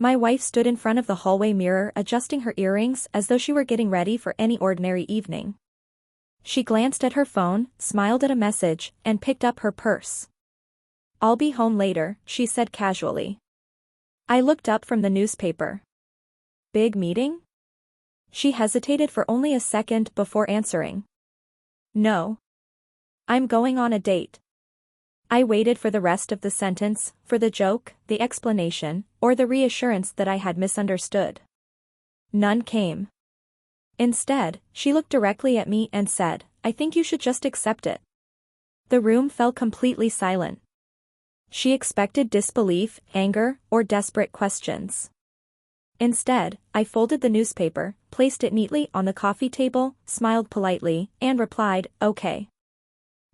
My wife stood in front of the hallway mirror adjusting her earrings as though she were getting ready for any ordinary evening. She glanced at her phone, smiled at a message, and picked up her purse. "I'll be home later," she said casually. I looked up from the newspaper. "Big meeting?" She hesitated for only a second before answering. "No. I'm going on a date." I waited for the rest of the sentence, for the joke, the explanation, or the reassurance that I had misunderstood. None came. Instead, she looked directly at me and said, "I think you should just accept it." The room fell completely silent. She expected disbelief, anger, or desperate questions. Instead, I folded the newspaper, placed it neatly on the coffee table, smiled politely, and replied, "Okay."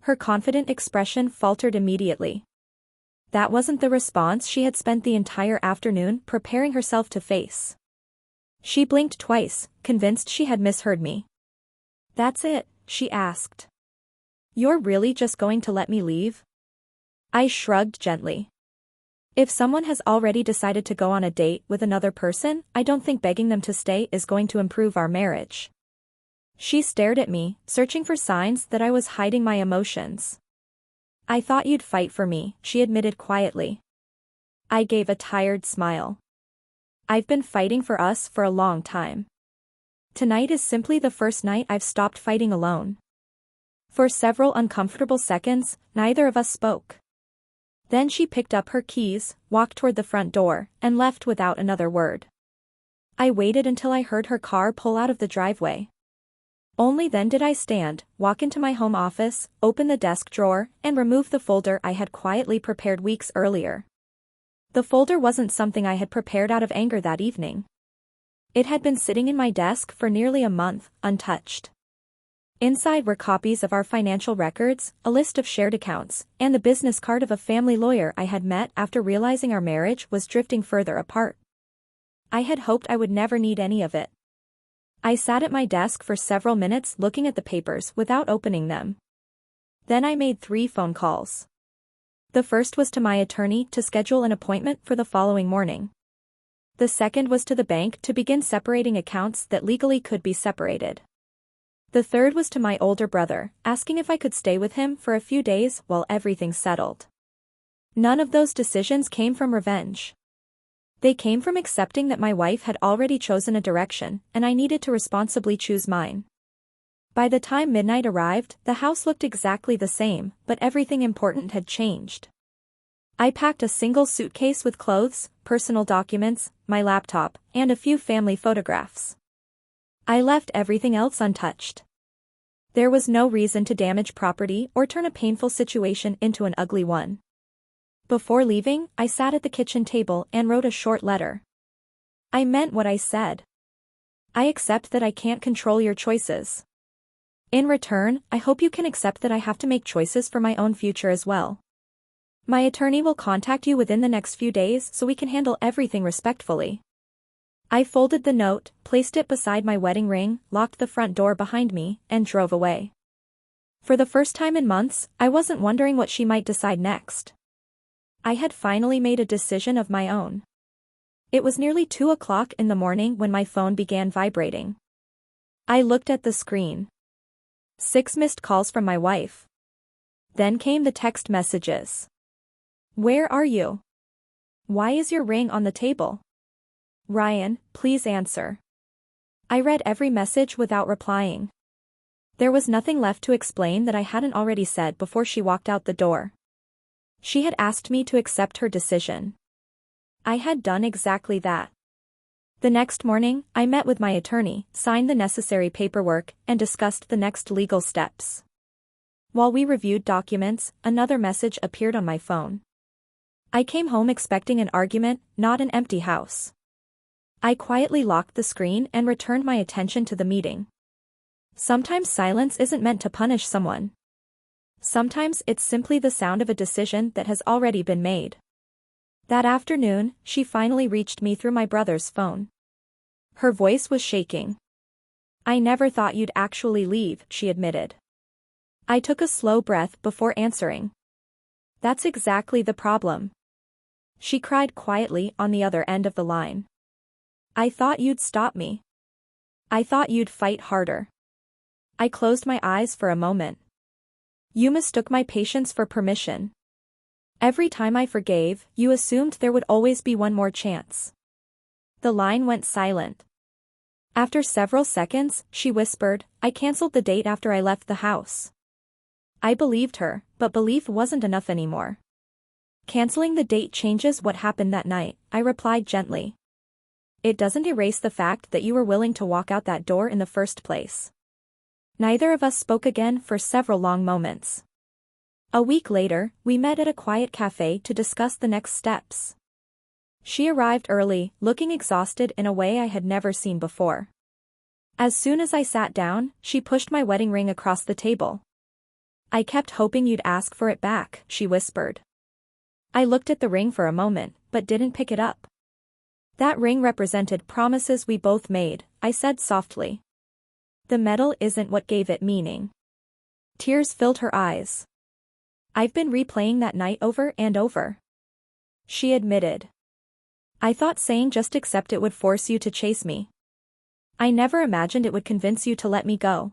Her confident expression faltered immediately. That wasn't the response she had spent the entire afternoon preparing herself to face. She blinked twice, convinced she had misheard me. "That's it?" she asked. "You're really just going to let me leave?" I shrugged gently. If someone has already decided to go on a date with another person, I don't think begging them to stay is going to improve our marriage. She stared at me, searching for signs that I was hiding my emotions. "I thought you'd fight for me," she admitted quietly. I gave a tired smile. "I've been fighting for us for a long time. Tonight is simply the first night I've stopped fighting alone." For several uncomfortable seconds, neither of us spoke. Then she picked up her keys, walked toward the front door, and left without another word. I waited until I heard her car pull out of the driveway. Only then did I stand, walk into my home office, open the desk drawer, and remove the folder I had quietly prepared weeks earlier. The folder wasn't something I had prepared out of anger that evening. It had been sitting in my desk for nearly a month, untouched. Inside were copies of our financial records, a list of shared accounts, and the business card of a family lawyer I had met after realizing our marriage was drifting further apart. I had hoped I would never need any of it. I sat at my desk for several minutes looking at the papers without opening them. Then I made 3 phone calls. The first was to my attorney to schedule an appointment for the following morning. The second was to the bank to begin separating accounts that legally could be separated. The third was to my older brother, asking if I could stay with him for a few days while everything settled. None of those decisions came from revenge. They came from accepting that my wife had already chosen a direction, and I needed to responsibly choose mine. By the time midnight arrived, the house looked exactly the same, but everything important had changed. I packed a single suitcase with clothes, personal documents, my laptop, and a few family photographs. I left everything else untouched. There was no reason to damage property or turn a painful situation into an ugly one. Before leaving, I sat at the kitchen table and wrote a short letter. I meant what I said. I accept that I can't control your choices. In return, I hope you can accept that I have to make choices for my own future as well. My attorney will contact you within the next few days so we can handle everything respectfully. I folded the note, placed it beside my wedding ring, locked the front door behind me, and drove away. For the first time in months, I wasn't wondering what she might decide next. I had finally made a decision of my own. It was nearly 2 o'clock in the morning when my phone began vibrating. I looked at the screen. 6 missed calls from my wife. Then came the text messages. "Where are you? Why is your ring on the table? Ryan, please answer." I read every message without replying. There was nothing left to explain that I hadn't already said before she walked out the door. She had asked me to accept her decision. I had done exactly that. The next morning, I met with my attorney, signed the necessary paperwork, and discussed the next legal steps. While we reviewed documents, another message appeared on my phone. I came home expecting an argument, not an empty house. I quietly locked the screen and returned my attention to the meeting. Sometimes silence isn't meant to punish someone. Sometimes it's simply the sound of a decision that has already been made. That afternoon, she finally reached me through my brother's phone. Her voice was shaking. "I never thought you'd actually leave," she admitted. I took a slow breath before answering. "That's exactly the problem." She cried quietly on the other end of the line. I thought you'd stop me. I thought you'd fight harder. I closed my eyes for a moment. You mistook my patience for permission. Every time I forgave, you assumed there would always be one more chance. The line went silent. After several seconds, she whispered, I canceled the date after I left the house. I believed her, but belief wasn't enough anymore. Canceling the date changes what happened that night, I replied gently. It doesn't erase the fact that you were willing to walk out that door in the first place. Neither of us spoke again for several long moments. A week later, we met at a quiet cafe to discuss the next steps. She arrived early, looking exhausted in a way I had never seen before. As soon as I sat down, she pushed my wedding ring across the table. I kept hoping you'd ask for it back, she whispered. I looked at the ring for a moment, but didn't pick it up. That ring represented promises we both made, I said softly. The metal isn't what gave it meaning. Tears filled her eyes. I've been replaying that night over and over. She admitted. I thought saying just accept it would force you to chase me. I never imagined it would convince you to let me go.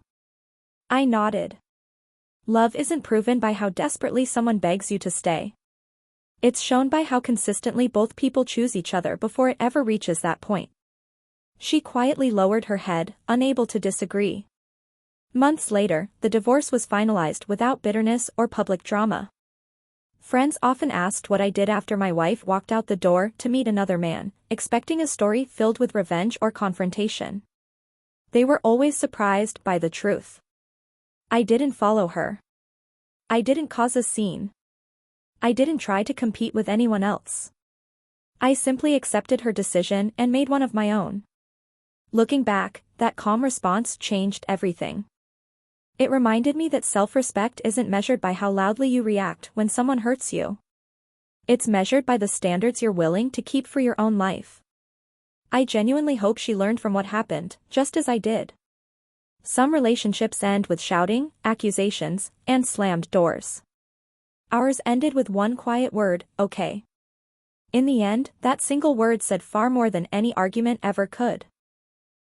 I nodded. Love isn't proven by how desperately someone begs you to stay. It's shown by how consistently both people choose each other before it ever reaches that point. She quietly lowered her head, unable to disagree. Months later, the divorce was finalized without bitterness or public drama. Friends often asked what I did after my wife walked out the door to meet another man, expecting a story filled with revenge or confrontation. They were always surprised by the truth. I didn't follow her. I didn't cause a scene. I didn't try to compete with anyone else. I simply accepted her decision and made one of my own. Looking back, that calm response changed everything. It reminded me that self-respect isn't measured by how loudly you react when someone hurts you. It's measured by the standards you're willing to keep for your own life. I genuinely hope she learned from what happened, just as I did. Some relationships end with shouting, accusations, and slammed doors. Ours ended with one quiet word, okay. In the end, that single word said far more than any argument ever could.